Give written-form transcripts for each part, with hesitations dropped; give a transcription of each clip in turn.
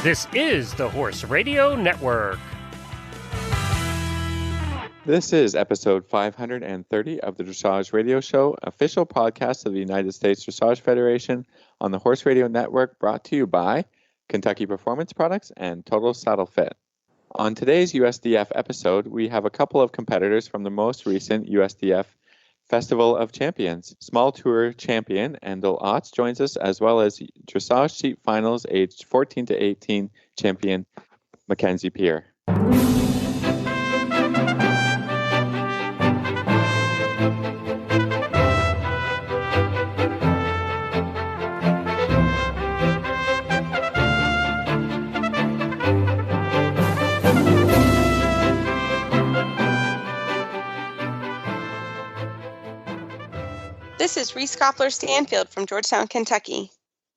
This is the Horse Radio Network. This is episode 530 of the Dressage Radio Show, official podcast of the United States Dressage Federation on the Horse Radio Network, brought to you by Kentucky Performance Products and Total Saddle Fit. On today's USDF episode, we have a couple of competitors from the most recent USDF Festival of Champions. Small Tour champion Endel joins us, as well as Dressage Sheep Finals aged 14 to 18 champion Mackenzie. This is Reese Koppler-Stanfield from Georgetown, Kentucky.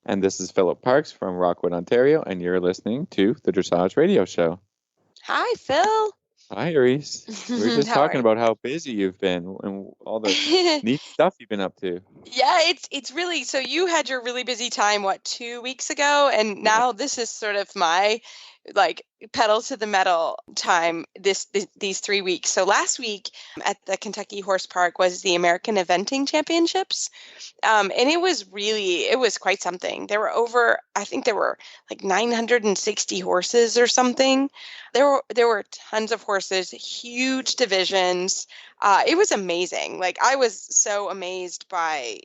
And this is Philip Parks from Rockwood, Ontario, and you're listening to the Dressage Radio Show. Hi, Phil. Hi, Reese. We were just talking about how busy you've been and all the neat stuff you've been up to. Yeah, it's really, so you had your really busy time, 2 weeks ago? And now this is sort of my pedal to the metal time these 3 weeks. So last week at the Kentucky Horse Park was the American Eventing Championships. And it was quite something. There were I think there were 960 horses or something. There were tons of horses, huge divisions. It was amazing. I was so amazed by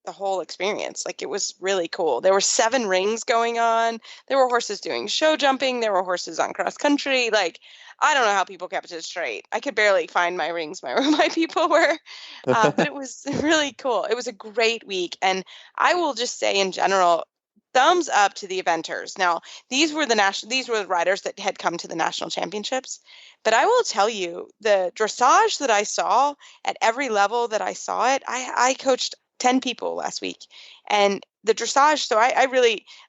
the whole experience. It was really cool. There were 7 rings going on. There were horses doing show jumping. There were horses on cross country. I don't know how people kept it straight. I could barely find my rings where my people were. But it was really cool. It was a great week. And I will just say in general, thumbs up to the eventers. Now, these were the riders that had come to the national championships. But I will tell you, the dressage that I saw at every level that I saw it, I coached 10 people last week, and the dressage. So I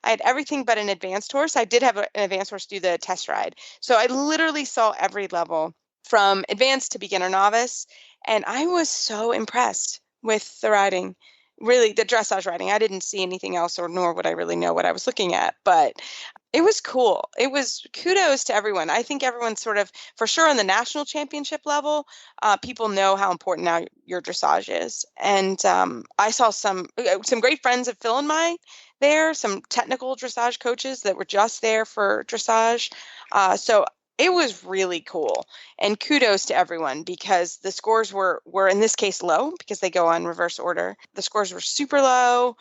had everything but an advanced horse. I did have an advanced horse do the test ride. So I literally saw every level from advanced to beginner novice. And I was so impressed with the riding, really the dressage riding. I didn't see anything else, nor would I really know what I was looking at, but it was cool. It was kudos to everyone. I think everyone's sort of, for sure on the national championship level, people know how important now your dressage is. And I saw some great friends of Phil and mine there, some technical dressage coaches that were just there for dressage. So it was really cool. And kudos to everyone, because the scores were in this case low, because they go on reverse order. The scores were super low.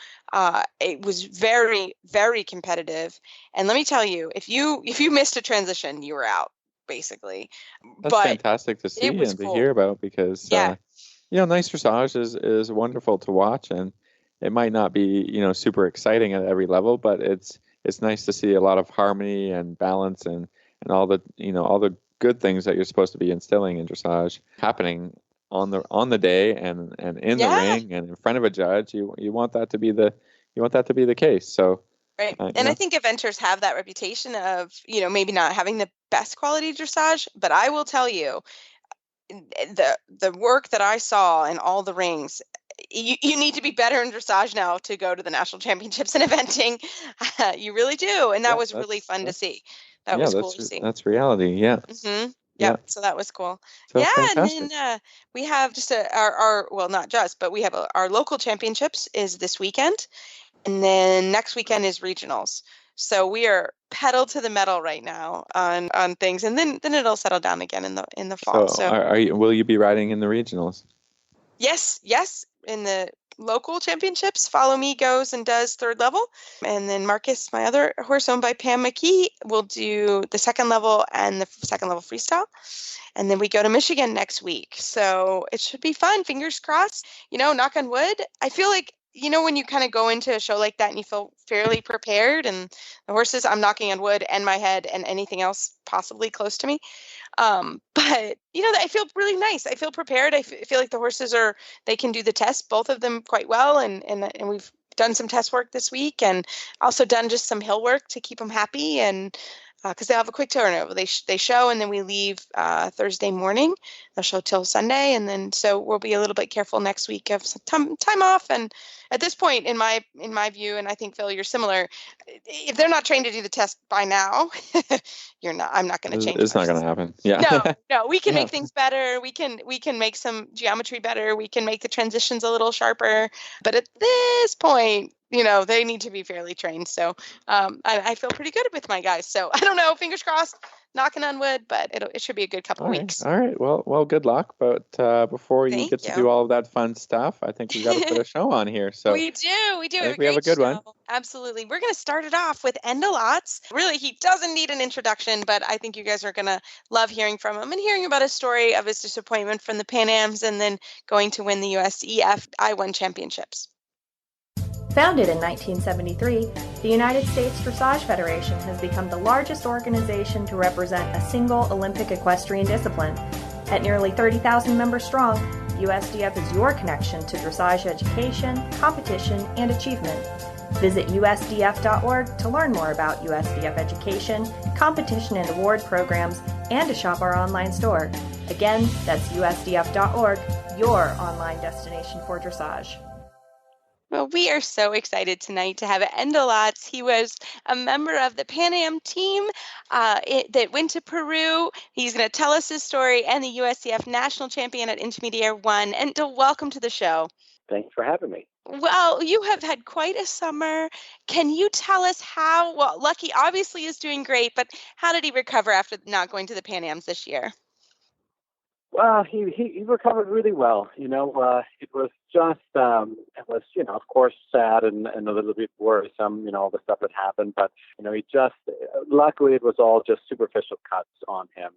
It was very, very competitive. And let me tell you, if you missed a transition, you were out, basically. That's fantastic to see and to hear about, because nice dressage is wonderful to watch, and it might not be super exciting at every level, but it's nice to see a lot of harmony and balance and all the good things that you're supposed to be instilling in dressage happening on the day and in the ring and in front of a judge. You want that to be the case. So right. And I think eventers have that reputation of, maybe not having the best quality dressage, but I will tell you, the work that I saw in all the rings, you need to be better in dressage now to go to the national championships in eventing. You really do. And that was really fun to see. That was cool to see. That's reality. Yeah. Mm-hmm. Yeah. So that was cool. So fantastic. And then we have just we have our local championships is this weekend. And then next weekend is regionals. So we are pedal to the metal right now on things. And then it'll settle down again in the fall. So will you be riding in the regionals? Yes. In the local championships, Follow Me goes and does 3rd level. And then Marcus, my other horse owned by Pam McKee, will do the 2nd level and the 2nd level freestyle. And then we go to Michigan next week. So it should be fun. Fingers crossed, knock on wood. I feel like, when you kind of go into a show like that and you feel fairly prepared, and the horses, I'm knocking on wood and my head and anything else possibly close to me. But I feel really nice. I feel prepared. I feel like the horses they can do the test, both of them quite well. And we've done some test work this week, and also done just some hill work to keep them happy. And because they'll have a quick turnover. They show and then we leave Thursday morning. They'll show till Sunday, and then so we'll be a little bit careful next week of some time off. And at this point, in my view, and I think Phil, you're similar. If they're not trained to do the test by now, you're not. I'm not going to change. It's not going to happen. Yeah. No. We can make things better. We can make some geometry better. We can make the transitions a little sharper. But at this point, they need to be fairly trained. So I feel pretty good with my guys. So I don't know, fingers crossed, knocking on wood, but it should be a good couple weeks. All right. Well, good luck. But before you get to do all of that fun stuff, I think we got to put a show on here. So we do. I think we have a good one. Absolutely. We're going to start it off with Endel. Really, he doesn't need an introduction, but I think you guys are going to love hearing from him and hearing about his story of his disappointment from the Pan Ams and then going to win the USDF I-1 championships. Founded in 1973, the United States Dressage Federation has become the largest organization to represent a single Olympic equestrian discipline. At nearly 30,000 members strong, USDF is your connection to dressage education, competition, and achievement. Visit USDF.org to learn more about USDF education, competition and award programs, and to shop our online store. Again, that's USDF.org, your online destination for dressage. Well, we are so excited tonight to have Endel. He was a member of the Pan Am team that went to Peru. He's going to tell us his story and the USDF national champion at Intermediate 1. Endel, welcome to the show. Thanks for having me. Well, you have had quite a summer. Can you tell us Lucky obviously is doing great, but how did he recover after not going to the Pan Ams this year? Well, he recovered really well. It was just, of course, sad and a little bit worrisome, all the stuff that happened. But, luckily it was all just superficial cuts on him,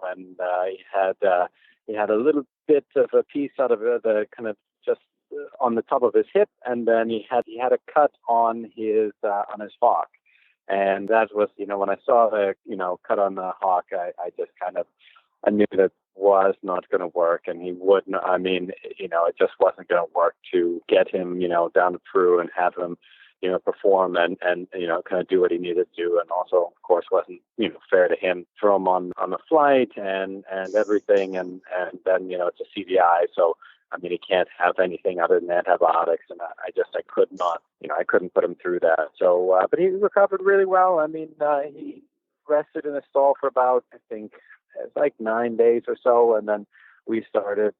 and he had a little bit of a piece out of the kind of just on the top of his hip, and then he had a cut on his hock. And that was, when I saw the, cut on the hock, I just I knew that was not going to work, and he wouldn't. It just wasn't going to work to get him, down to Peru and have him, perform and kind of do what he needed to do. And also, of course, wasn't, fair to him, throw him on the flight and everything. And then, it's a CVI. So, he can't have anything other than antibiotics. And I could not, I couldn't put him through that. So, but he recovered really well. He rested in a stall for about, I think, it's like 9 days or so, and then we started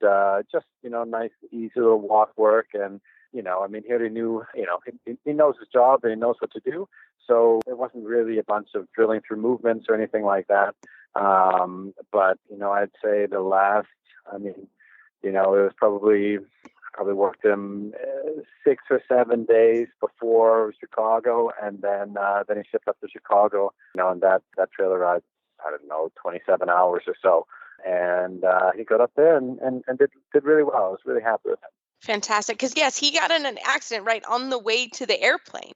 just nice, easy little walk work, and he already knew, he knows his job and he knows what to do, so it wasn't really a bunch of drilling through movements or anything like that. But I'd say the last, it was probably worked him 6 or 7 days before Chicago, and then he shipped up to Chicago, and that trailer ride, I don't know, 27 hours or so. And he got up there and did really well. I was really happy with him. Fantastic. Because, yes, he got in an accident right on the way to the airplane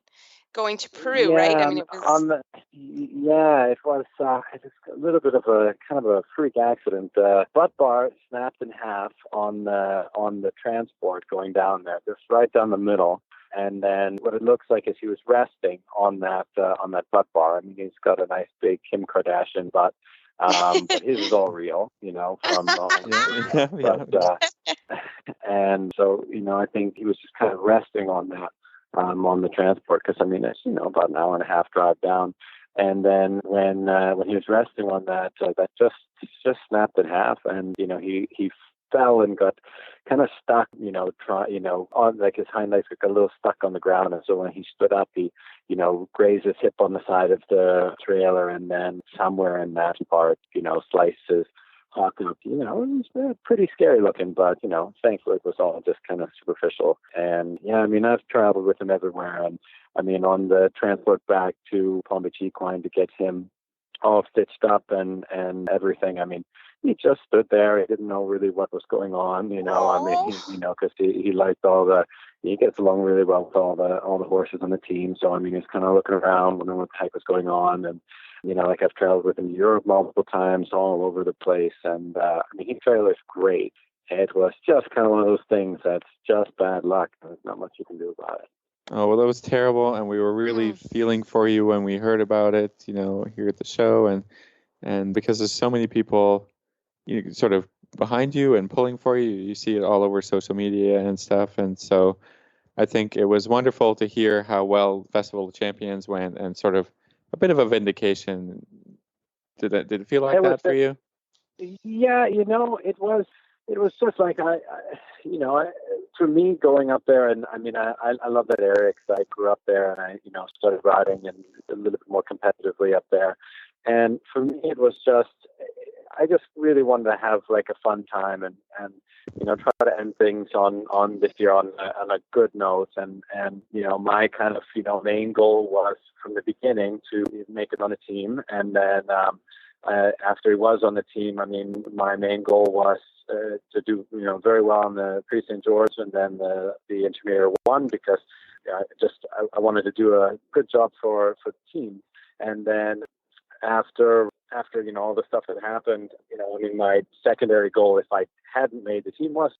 going to Peru, right? It was... it was a little bit of a kind of a freak accident. The butt bar snapped in half on the transport going down there, just right down the middle. And then what it looks like is he was resting on that butt bar. He's got a nice big Kim Kardashian butt, but his is all real, from and so I think he was just kind of resting on that on the transport, because it's about an hour and a half drive down. And then when he was resting on that, that just snapped in half, and he fell and got kind of stuck, on like his hind legs got a little stuck on the ground. And so when he stood up, he, grazed his hip on the side of the trailer, and then somewhere in that part, sliced his hock up. It was pretty scary looking, but, thankfully it was all just kind of superficial. And I've traveled with him everywhere. And on the transport back to Palm Beach Equine to get him all stitched up and everything. He just stood there. He didn't know really what was going on, because he liked he gets along really well with all the horses on the team. So, he's kind of looking around, wondering what the heck was going on. And, I've traveled with him to Europe multiple times, all over the place. And, he trailers great. It was just kind of one of those things that's just bad luck. There's not much you can do about it. Oh, well, that was terrible, and we were really feeling for you when we heard about it, here at the show, and because there's so many people, sort of behind you and pulling for you. You see it all over social media and stuff, and so I think it was wonderful to hear how well Festival of Champions went, and sort of a bit of a vindication. Did it feel like that for you? Yeah, it was just like for me going up there, and I mean, I love that area because I grew up there, and I started riding and a little bit more competitively up there, and for me it was just, I just really wanted to have like a fun time and try to end things on this year on a good note, and my kind of main goal was from the beginning to make it on a team, and then after he was on the team, I mean, my main goal was to do very well on the Prix St. George and then the Intermediate 1, because I wanted to do a good job for the team. And then after all the stuff that happened, I mean, my secondary goal, if I hadn't made the team, was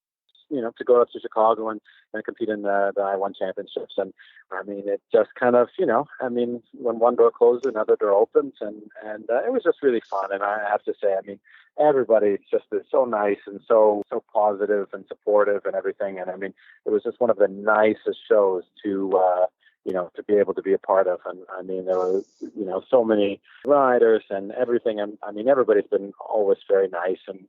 to go up to Chicago and compete in the I-1 championships. And I mean, it just kind of, I mean, when one door closes, another door opens, and it was just really fun. And I have to say, I mean, everybody just is so nice and so positive and supportive and everything. And I mean, it was just one of the nicest shows to to be able to be a part of. And I mean, there were, so many riders and everything. And I mean, everybody's been always very nice and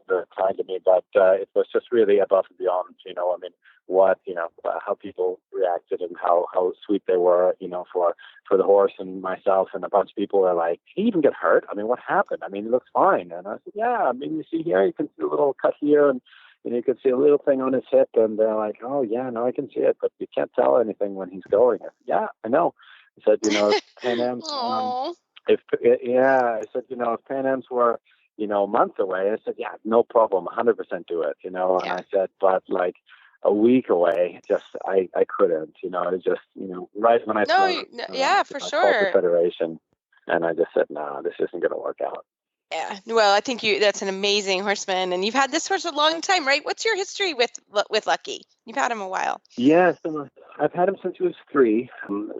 very kind to me, but it was just really above and beyond, I mean, how people reacted and how sweet they were, for the horse and myself. And a bunch of people were like, "Did he even get hurt? I mean, what happened? I mean, he looks fine." And I said, "Yeah, I mean, you see here, you can see a little cut here, and you can see a little thing on his hip." And they're like, "Oh yeah, no, I can see it, but you can't tell anything when he's going." I said, "Yeah, I know." I said, Pan Am's, I said, if Pan Am's were, months away, I said, "Yeah, no problem, 100% do it." And I said, but like a week away, just I couldn't, it just, right when I started, for I sure. called the federation, and I just said, "No, this isn't going to work out." Yeah, well, I think that's an amazing horseman, and you've had this horse a long time, right? What's your history with Lucky? You've had him a while. Yes, I've had him since he was 3.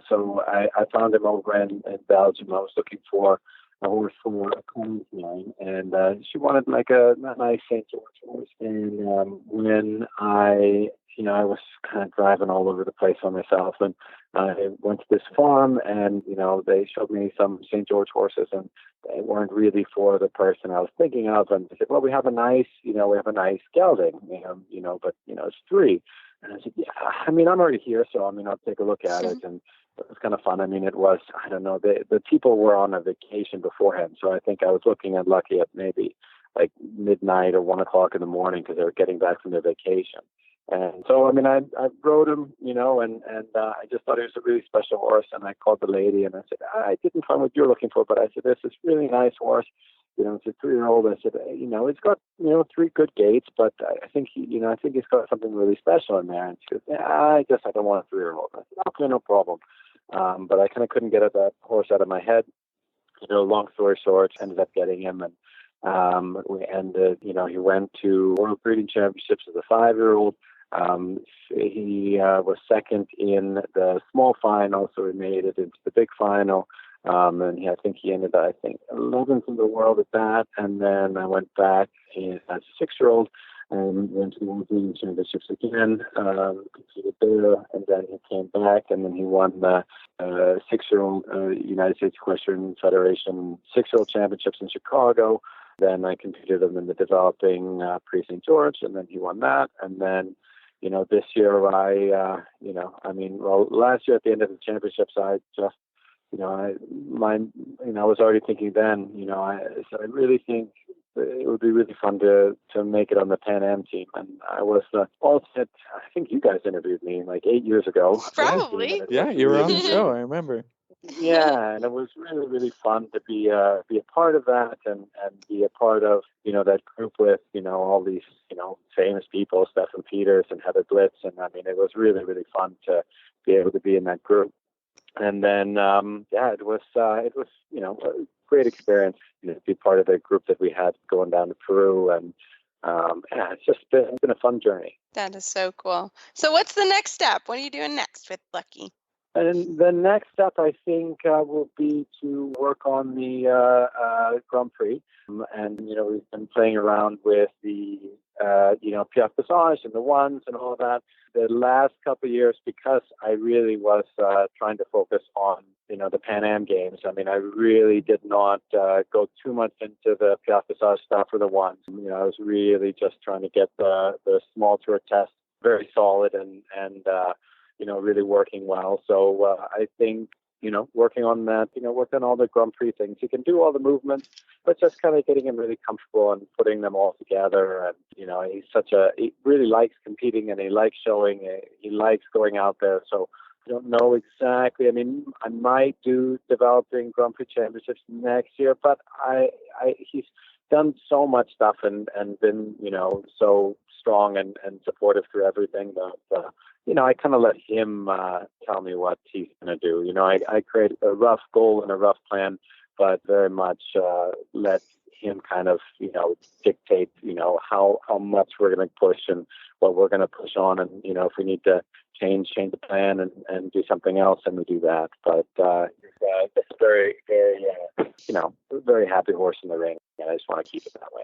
So I found him over in Belgium. I was looking for a horse for a client of mine, and she wanted like a nice St. George horse. And when I was kind of driving all over the place on myself, and I went to this farm, and they showed me some St. George horses, and they weren't really for the person I was thinking of. And they said, "Well, we have a nice gelding, but it's 3." And I said, "Yeah, I mean, I'm already here, so I mean, I'll take a look at it." And it was kind of fun. I mean, it was, I don't know, the people were on a vacation beforehand, so I think I was looking at Lucky at maybe like midnight or 1:00 in the morning because they were getting back from their vacation. And so, I mean, I rode him, and I just thought he was a really special horse. And I called the lady and I said, "I didn't find what you're looking for, but I said, this is really nice horse. It's a 3-year-old. I said, it's got, 3 good gaits, but I think I think he's got something really special in there." And she goes, "Yeah, I don't want a 3-year-old." I said, "Okay, no problem." But I kind of couldn't get that horse out of my head. Long story short, ended up getting him, and we ended, he went to World Breeding Championships as a 5-year-old. He was second in the small final, so he made it into the big final. And I think he ended up, 11th in the world at that. And then I went back as a 6-year-old and went to the World Breeding Championships again, competed there, and then he came back, and then he won the 6-year-old United States Equestrian Federation 6-year-old championships in Chicago. Then I competed him in the developing Prix St. George, and then he won that. And then, this year last year at the end of the championships, I just, I was already thinking then, so I really think it would be really fun to make it on the Pan Am team. And I was alternate. I think you guys interviewed me like 8 years ago. Probably. Yeah, you were on the show. I remember. Yeah, and it was really, really fun to be a part of that and be a part of, that group with, all these, famous people, Stefan Peters and Heather Blitz. And I mean, it was really, really fun to be able to be in that group. And then, it was, a great experience, to be part of the group that we had going down to Peru. And Yeah, it's been a fun journey. That is so cool. So what's the next step? What are you doing next with Lucky? And the next step, I think, will be to work on the Grand Prix. And, we've been playing around with the, Piaf Passage and the ones and all of that. The last couple of years, because I really was trying to focus on, the Pan Am Games. I mean, I really did not go too much into the Piaf Passage stuff for the ones. I was really just trying to get the small tour test very solid and really working well. So I think, working on that, working on all the Grand Prix things. You can do all the movements, but just kind of getting him really comfortable and putting them all together. And, he really likes competing and he likes showing, he likes going out there. So I don't know exactly. I mean, I might do developing Grand Prix championships next year, but he's done so much stuff and been, so strong and supportive through everything that, I kind of let him tell me what he's going to do. I create a rough goal and a rough plan, but very much let him kind of, dictate, how much we're going to push and what we're going to push on. And, if we need to change the plan and do something else, then we do that. But it's a very, very, very happy horse in the ring. And I just want to keep it that way.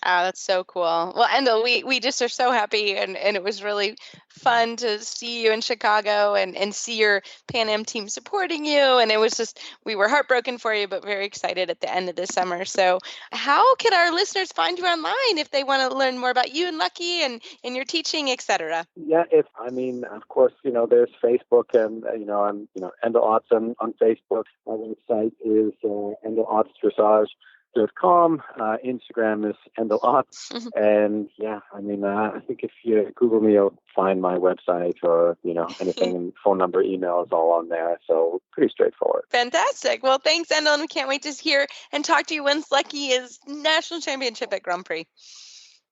Oh, that's so cool. Well, Endel, we just are so happy, and it was really fun to see you in Chicago and see your Pan Am team supporting you. And it was just, we were heartbroken for you, but very excited at the end of the summer. So how can our listeners find you online if they want to learn more about you and Lucky and your teaching, etc.? Yeah, of course, there's Facebook and, I'm, Endel Otts on Facebook. My website is endelottsdressage.com. Instagram is Endel Otts. And I think if you Google me, you'll find my website or, anything, and phone number, email is all on there. So pretty straightforward. Fantastic. Well, thanks, Endel. And we can't wait to hear and talk to you once Lucky is national championship at Grand Prix.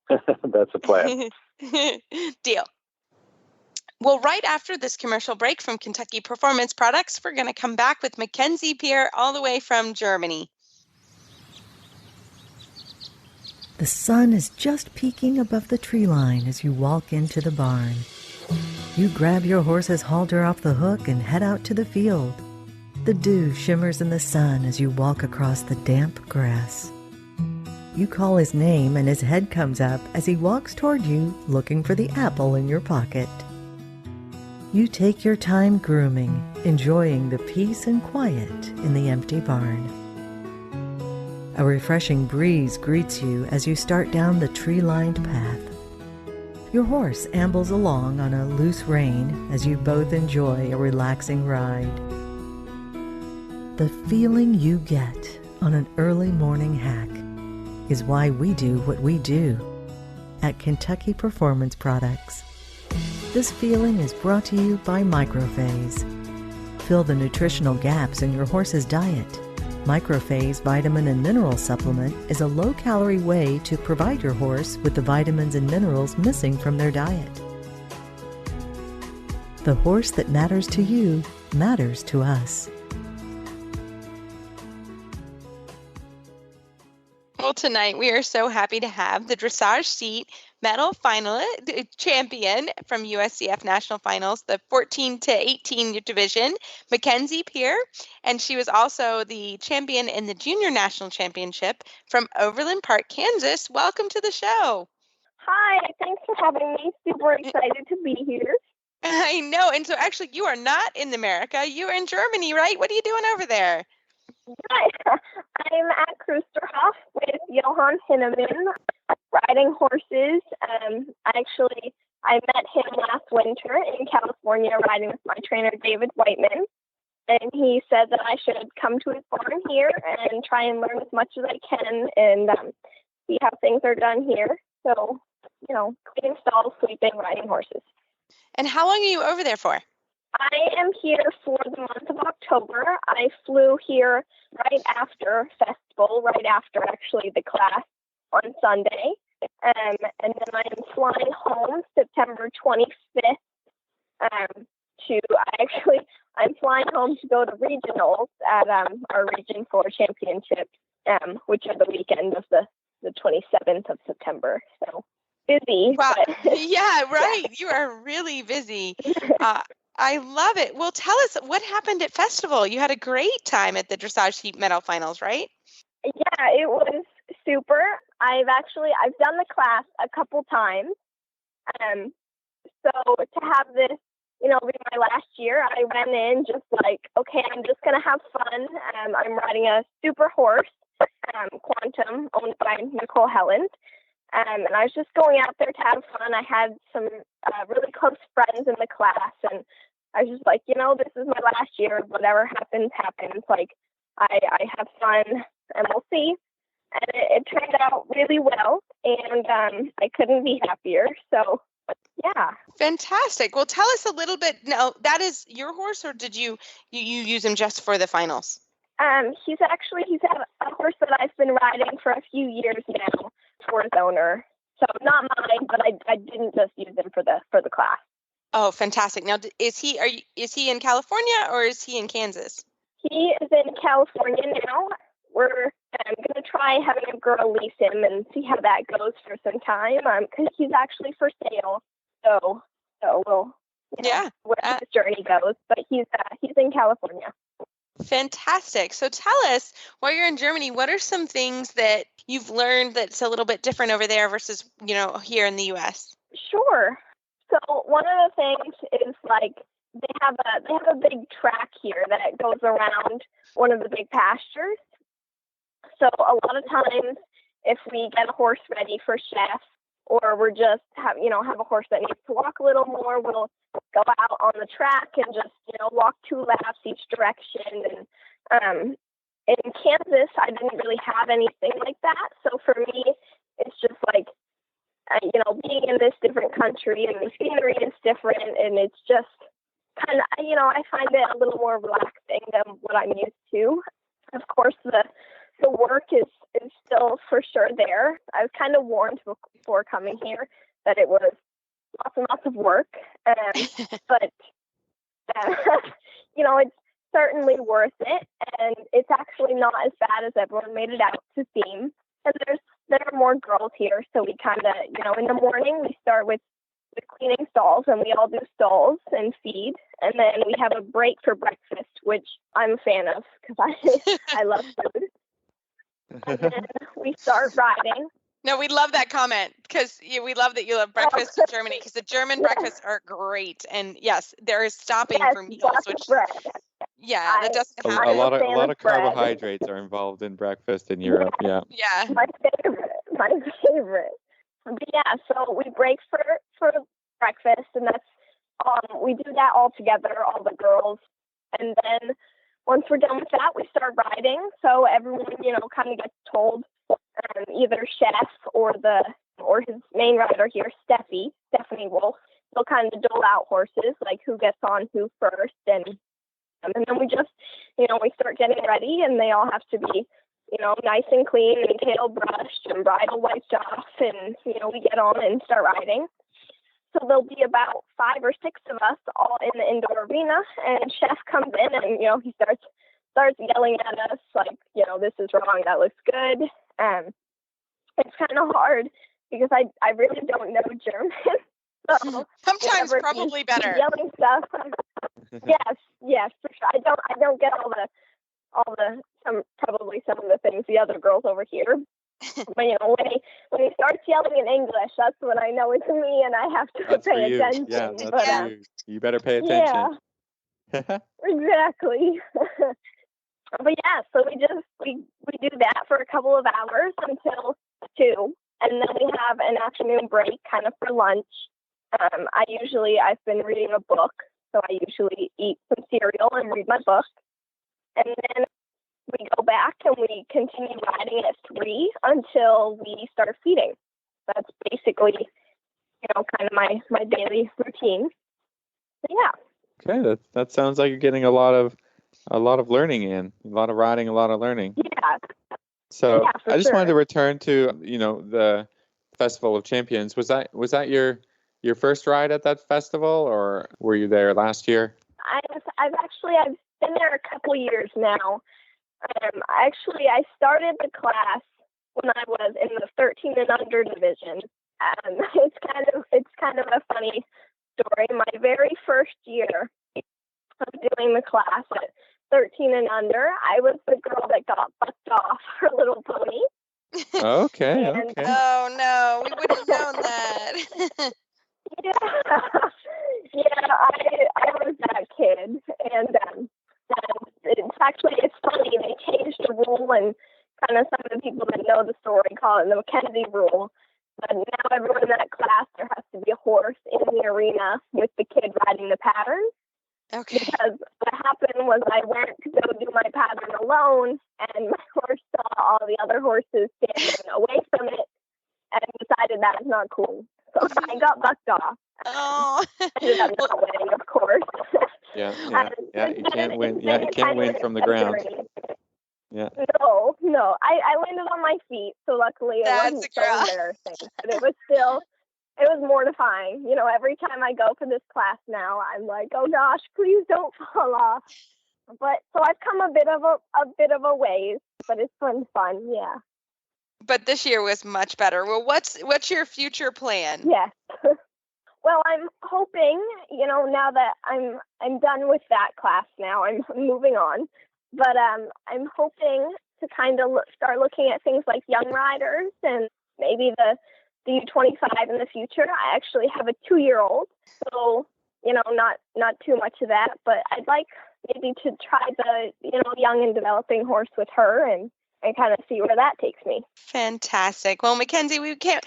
That's a plan. Deal. Well, right after this commercial break from Kentucky Performance Products, we're going to come back with Mackenzie Pierre all the way from Germany. The sun is just peeking above the tree line as you walk into the barn. You grab your horse's halter off the hook and head out to the field. The dew shimmers in the sun as you walk across the damp grass. You call his name and his head comes up as he walks toward you, looking for the apple in your pocket. You take your time grooming, enjoying the peace and quiet in the empty barn. A refreshing breeze greets you as you start down the tree-lined path. Your horse ambles along on a loose rein as you both enjoy a relaxing ride. The feeling you get on an early morning hack is why we do what we do at Kentucky Performance Products. This feeling is brought to you by Microphase. Fill the nutritional gaps in your horse's diet. Microphase Vitamin and Mineral Supplement is a low-calorie way to provide your horse with the vitamins and minerals missing from their diet. The horse that matters to you matters to us. Well, tonight we are so happy to have the dressage seat medal finalist champion from USDF National Finals, the 14 to 18 division, Mackenzie Pierre, and she was also the champion in the Junior National Championship from Overland Park, Kansas. Welcome to the show. Hi, thanks for having me. Super excited to be here. I know, and so actually you are not in America, you're in Germany, right? What are you doing over there? Right. I'm at Krusterhof with Johann Hinnemann, riding horses. I met him last winter in California riding with my trainer, David Whiteman. And he said that I should come to his barn here and try and learn as much as I can and see how things are done here. So, cleaning stalls, sweeping, riding horses. And how long are you over there for? I am here for the month of October. I flew here right after festival, right after actually the class on Sunday. And then I am flying home September 25th I'm flying home to go to regionals at our Region 4 championship, which are the weekend of the the 27th of September. So busy. Wow. But Yeah, right. You are really busy. I love it. Well, tell us what happened at festival. You had a great time at the dressage heat medal finals, right? Yeah, it was super. I've done the class a couple times. So to have this, be my last year, I went in just like, okay, I'm just going to have fun. I'm riding a super horse, Quantum, owned by Nicole Helland. And I was just going out there to have fun. I had some really close friends in the class, and I was just like, this is my last year. Whatever happens, happens. Like, I have fun, and we'll see. And it turned out really well, and I couldn't be happier. So, yeah. Fantastic. Well, tell us a little bit. Now, that is your horse, or did you use him just for the finals? He's a horse that I've been riding for a few years now for his owner. So not mine, but I didn't just use him for the class. Oh, fantastic. Now, is he in California or is he in Kansas? He is in California now. We're going to try having a girl lease him and see how that goes for some time, because he's actually for sale. So we'll where his journey goes. But he's in California. Fantastic. So tell us, while you're in Germany, what are some things that you've learned that's a little bit different over there versus, here in the U.S.? Sure. So one of the things is like they have a big track here that goes around one of the big pastures. So a lot of times, if we get a horse ready for chef, or we're just have a horse that needs to walk a little more, we'll go out on the track and just walk 2 laps each direction. And in Kansas, I didn't really have anything like that. So for me, it's just like being in this different country, and the scenery is different, and it's just kind of I find it a little more relaxing than what I'm used to. Of course, the work is still for sure there. I was kind of warned before coming here that it was lots and lots of work, but it's certainly worth it, and it's actually not as bad as everyone made it out to seem. And there are more girls here, so we kind of in the morning we start with cleaning stalls, and we all do stalls and feed, and then we have a break for breakfast, which I'm a fan of because I love food. And then we start riding. No, we love that comment because we love that you love breakfast in Germany, because the German breakfasts are great. And yes, there is stopping for meals, which bread. That doesn't happen. A lot of carbohydrates are involved in breakfast in Europe. Yeah. Yeah. My favorite. But yeah, so we break for breakfast, and that's we do that all together, all the girls, and then once we're done with that, we start riding. So everyone, kind of gets told, either chef or his main rider here, Stephanie Wolf. They'll kind of dole out horses, like who gets on who first, and then we just, we start getting ready, and they all have to be, nice and clean and tail brushed and bridle wiped off, and we get on and start riding. So there'll be about 5 or 6 of us all in the indoor arena, and chef comes in and, he starts yelling at us like, this is wrong, that looks good. It's kind of hard because I really don't know German. So sometimes probably better. Yelling stuff. Yes, for sure. I don't get some of the things the other girls over here. But when he starts yelling in English, that's when I know it's me, and I have to pay attention. Yeah, that's you. You better pay attention. Yeah, exactly. But yeah, so we do that for a couple of hours until 2, and then we have an afternoon break, kind of for lunch. I've been reading a book, so I usually eat some cereal and read my book, and then we go back and we continue riding at 3 until we start feeding. That's basically, kind of my daily routine. So, yeah. Okay, that sounds like you're getting a lot of learning in, a lot of riding, a lot of learning. Yeah. So I just wanted to return to the Festival of Champions. Was that your first ride at that festival, or were you there last year? I've been there a couple years now. I started the class when I was in the 13 and under division. It's kind of a funny story. My very first year of doing the class at 13 and under, I was the girl that got bucked off her little pony. Okay, And, okay. Oh no, we wouldn't have known that. Yeah, I was that kid, and it's funny, they changed the rule, and kind of some of the people that know the story call it the Mackenzie rule. But now everyone in that class, there has to be a horse in the arena with the kid riding the pattern. Okay. Because what happened was I went to go do my pattern alone, and my horse saw all the other horses standing away from it and decided that was not cool. So I got bucked off. Oh. Ended up not winning, of course. Yeah. You can't win. Yeah, you can't win from the ground. Yeah. No. I landed on my feet, so luckily it wasn't so embarrassing. But it was mortifying. You know, every time I go for this class now, I'm like, oh gosh, please don't fall off. But so I've come a bit of a ways, but it's been fun, yeah. But this year was much better. Well, what's your future plan? Yes. Well, I'm hoping, you know, now that I'm done with that class now, I'm moving on. But I'm hoping to kind of start looking at things like young riders and maybe the U25 in the future. I actually have a 2-year-old, so, you know, not too much of that. But I'd like maybe to try the, you know, young and developing horse with her and kind of see where that takes me. Fantastic. Well, Mackenzie, we can't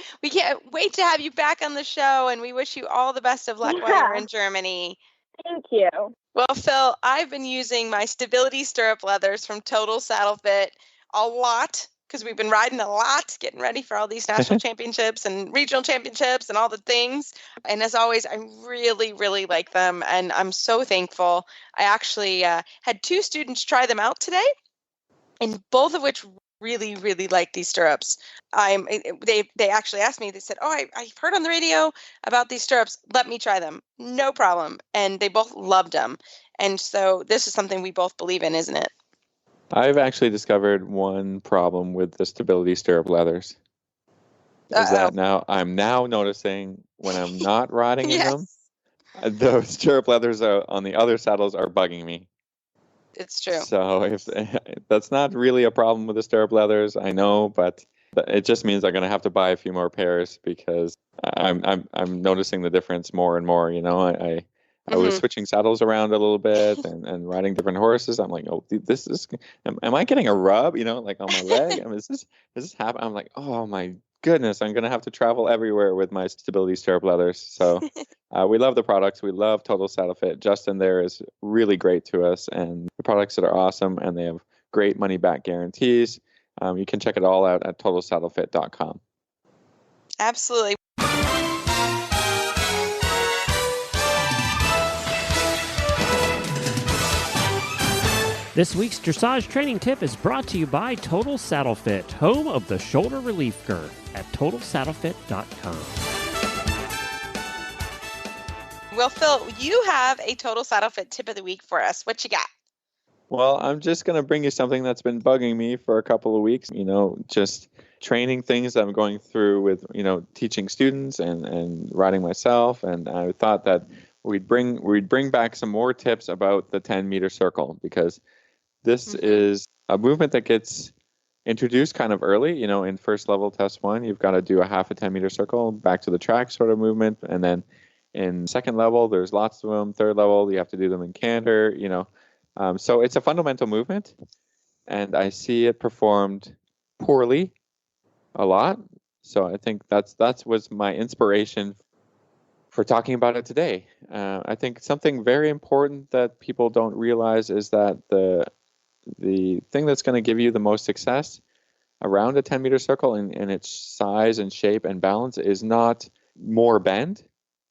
wait to have you back on the show, and we wish you all the best of luck while you're in Germany. Thank you. Well, Phil, I've been using my stability stirrup leathers from Total Saddle Fit a lot because we've been riding a lot, getting ready for all these national championships and regional championships and all the things. And as always, I really, really like them, and I'm so thankful. I actually had 2 students try them out today, and both of which really, really like these stirrups. They actually asked me, they said, oh, I've heard on the radio about these stirrups. Let me try them. No problem. And they both loved them. And so this is something we both believe in, isn't it? I've actually discovered one problem with the stability stirrup leathers. Is that now I'm noticing when I'm not riding in them, those stirrup leathers on the other saddles are bugging me. It's true. So if that's not really a problem with the stirrup leathers, I know, but it just means I'm going to have to buy a few more pairs because I'm noticing the difference more and more. You know, I was switching saddles around a little bit and riding different horses. I'm like, oh, this is. Am I getting a rub? You know, like on my leg? I mean, is this happen? I'm like, oh my goodness, I'm going to have to travel everywhere with my stability stirrup leathers. So we love the products. We love Total Saddle Fit. Justin there is really great to us, and the products that are awesome, and they have great money back guarantees. You can check it all out at totalsaddlefit.com. Absolutely. This week's dressage training tip is brought to you by Total Saddle Fit, home of the shoulder relief girth at totalsaddlefit.com. Well, Phil, you have a Total Saddle Fit tip of the week for us. What you got? Well, I'm just going to bring you something that's been bugging me for a couple of weeks, you know, just training things that I'm going through with, you know, teaching students and riding myself. And I thought that we'd bring back some more tips about the 10-meter circle, because this is a movement that gets introduced kind of early. You know, in first level test 1, you've got to do a half a 10-meter circle, back to the track sort of movement. And then in second level, there's lots of them. Third level, you have to do them in canter, you know. So it's a fundamental movement, and I see it performed poorly a lot. So I think that was my inspiration for talking about it today. I think something very important that people don't realize is that the thing that's going to give you the most success around a 10-meter circle in its size and shape and balance is not more bend.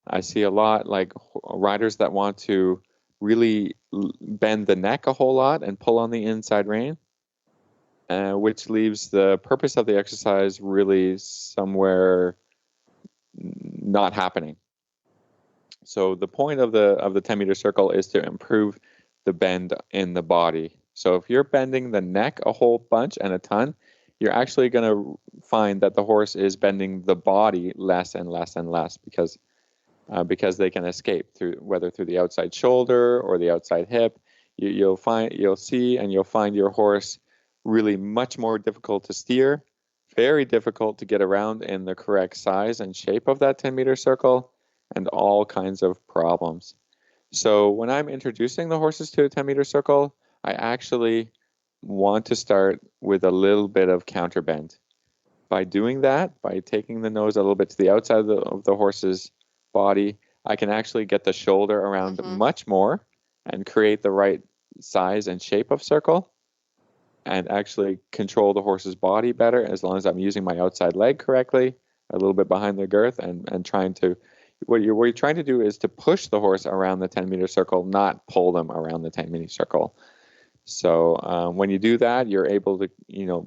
I see a lot like riders that want to really bend the neck a whole lot and pull on the inside rein, which leaves the purpose of the exercise really somewhere not happening. So the point of the 10-meter circle is to improve the bend in the body. So if you're bending the neck a whole bunch and a ton, you're actually going to find that the horse is bending the body less and less and less because they can escape whether through the outside shoulder or the outside hip. You'll find your horse really much more difficult to steer, very difficult to get around in the correct size and shape of that 10-meter circle, and all kinds of problems. So when I'm introducing the horses to a 10-meter circle, I actually want to start with a little bit of counterbend. By doing that, by taking the nose a little bit to the outside of the horse's body, I can actually get the shoulder around much more and create the right size and shape of circle, and actually control the horse's body better as long as I'm using my outside leg correctly, a little bit behind the girth, and trying to, what you're trying to do is to push the horse around the 10-meter circle, not pull them around the 10-meter circle. So when you do that, you're able to,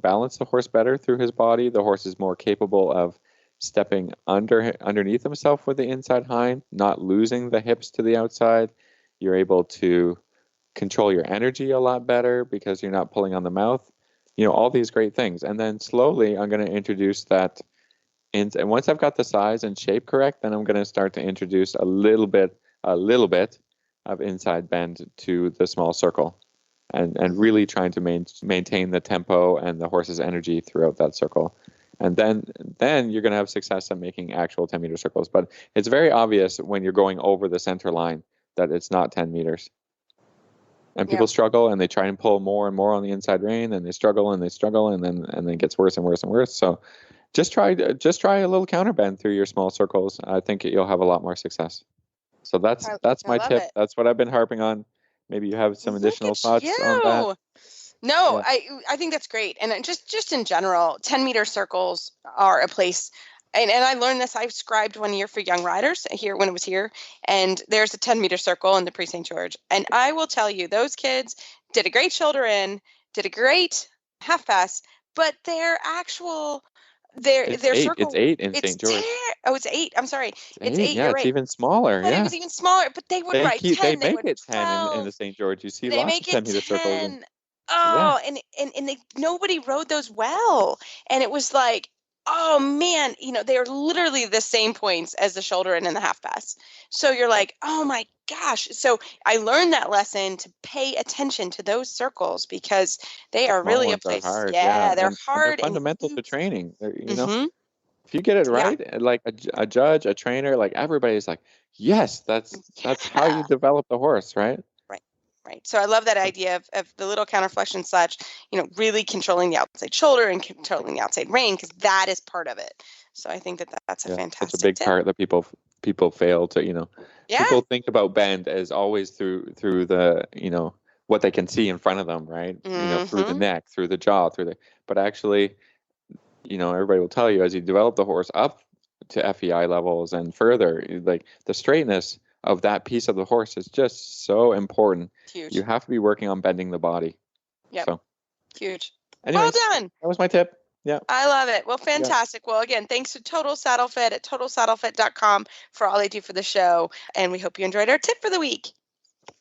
balance the horse better through his body. The horse is more capable of stepping underneath himself with the inside hind, not losing the hips to the outside. You're able to control your energy a lot better because you're not pulling on the mouth. All these great things. And then slowly I'm going to introduce that. And once I've got the size and shape correct, then I'm going to start to introduce a little bit of inside bend to the small circle, and really trying to maintain the tempo and the horse's energy throughout that circle. And then you're going to have success at making actual 10-meter circles. But it's very obvious when you're going over the center line that it's not 10 meters. And people struggle, and they try and pull more and more on the inside rein, and they struggle, and then it gets worse and worse and worse. So just try a little counterbend through your small circles. I think you'll have a lot more success. So that's my tip. That's what I've been harping on. Maybe you have some additional thoughts on that. No, yeah. I think that's great. And just in general, 10-meter circles are a place. And I learned this. I scribed 1 year for young riders here when it was here. And there's a 10-meter circle in the Prix St. George. And I will tell you, those kids did a great shoulder in, did a great half pass, but their actual... Their circle. It's 8 in St. George. It's 8. I'm sorry. It's 8. Yeah, you're it's right. even smaller. But yeah, it was even smaller. But they would write 10. They make it 10 12. in the St. George. You see they lots of 10-meter circles. Oh, yeah. and nobody rode those well, and it was like, oh man, they are literally the same points as the shoulder in and the half pass. So you're like, oh my gosh. So I learned that lesson to pay attention to those circles because they are really a place. Hard, they're hard. And they're fundamental to training. If you get it right, like a judge, a trainer, like everybody's like, yes, that's how you develop the horse, right? Right. So I love that idea of the little counterflexion / really controlling the outside shoulder and controlling the outside rein, because that is part of it. So I think that's a fantastic It's a big tip. part that people fail to, people think about bend as always through the, what they can see in front of them, right? Through the neck, through the jaw, but actually, everybody will tell you as you develop the horse up to FEI levels and further, like the straightness of that piece of the horse is just so important. Huge. You have to be working on bending the body. Yeah. So huge. Anyways, well done. That was my tip. Yeah. I love it. Well, fantastic. Yeah. Well, again, thanks to Total Saddle Fit at totalsaddlefit.com for all they do for the show. And we hope you enjoyed our tip for the week.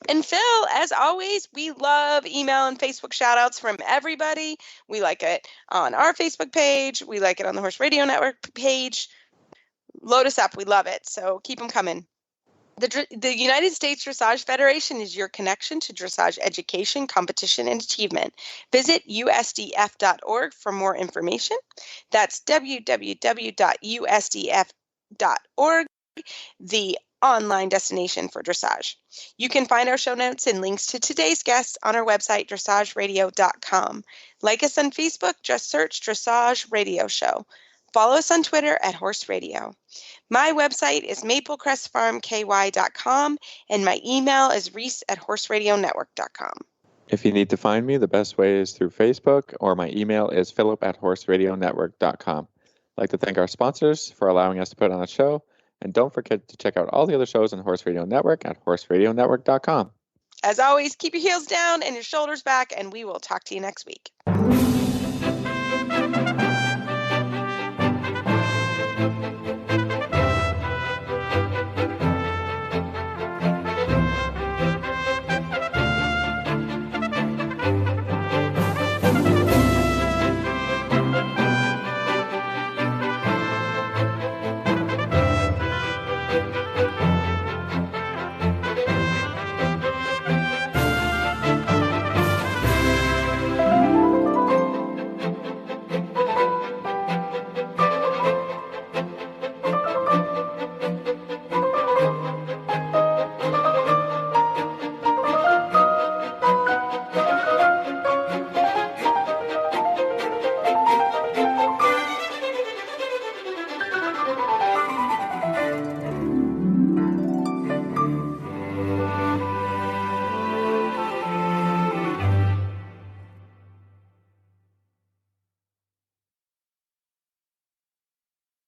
And Phil, as always, we love email and Facebook shout outs from everybody. We like it on our Facebook page. We like it on the Horse Radio Network page. Load us up. We love it. So keep them coming. The United States Dressage Federation is your connection to dressage education, competition, and achievement. Visit USDF.org for more information. That's www.usdf.org, the online destination for dressage. You can find our show notes and links to today's guests on our website, dressageradio.com. Like us on Facebook, just search Dressage Radio Show. Follow us on Twitter at Horse Radio. My website is maplecrestfarmky.com, and my email is reese@horseradionetwork.com. If you need to find me, the best way is through Facebook, or my email is philip@horseradionetwork.com. I'd like to thank our sponsors for allowing us to put on a show, and don't forget to check out all the other shows on Horse Radio Network at horseradionetwork.com. As always, keep your heels down and your shoulders back, and we will talk to you next week.